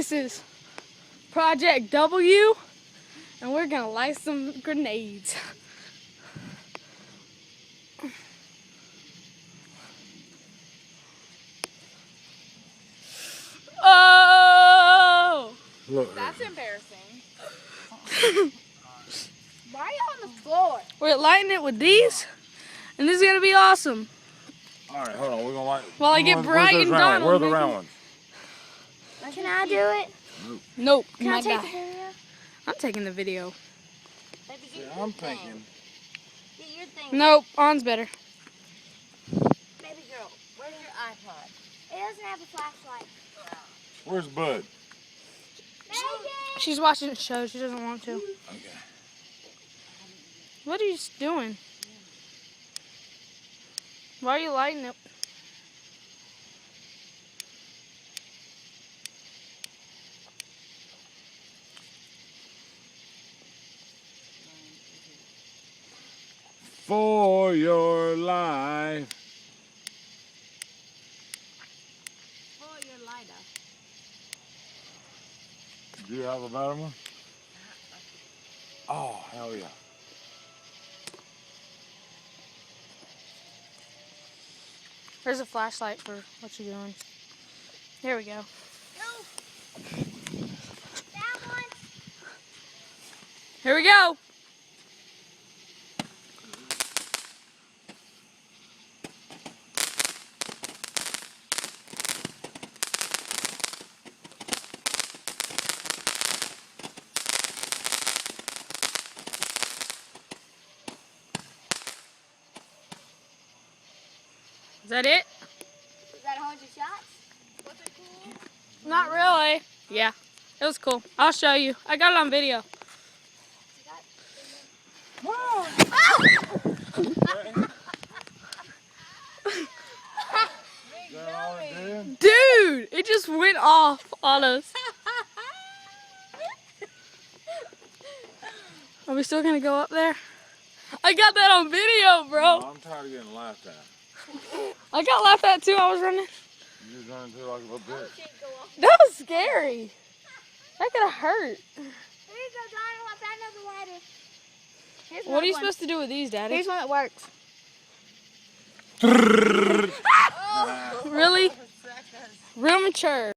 This is Project W, and we're gonna light some grenades. Oh! Look. That's embarrassing. Why are you on the floor? We're lighting it with these, and this is gonna be awesome. All right, hold on. We're gonna light. While I get Bright and Donald. Where are the round ones? Can I do it? Nope. Can I might take die. the video? I'm taking the video. Baby, get Yeah, your I'm thing. thinking. Get your thing. Nope. On's better. Baby girl, where's your iPod? It doesn't have a flashlight. Where's Bud? Megan! She's watching the show. She doesn't want to. Okay. What are you doing? Why are you lighting it? For your life. For your lighter. Do you have a better one? Oh, hell yeah. There's a flashlight for what you're doing. Here we go. No. That one. Here we go. Is that it? Is that 100 shots? Was it cool? Not really. Yeah, it was cool. I'll show you. I got it on video. Dude, it just went off on us. Are we still gonna go up there? I got that on video, bro. No, I'm tired of getting laughed at. I got laughed at too. I was running. You was running through like a little bitch. That was scary. That could have hurt. Here you go, Donald. I found another lighter. Here's What are you one. supposed to do with these, Daddy? Here's one that works. Really? Real mature.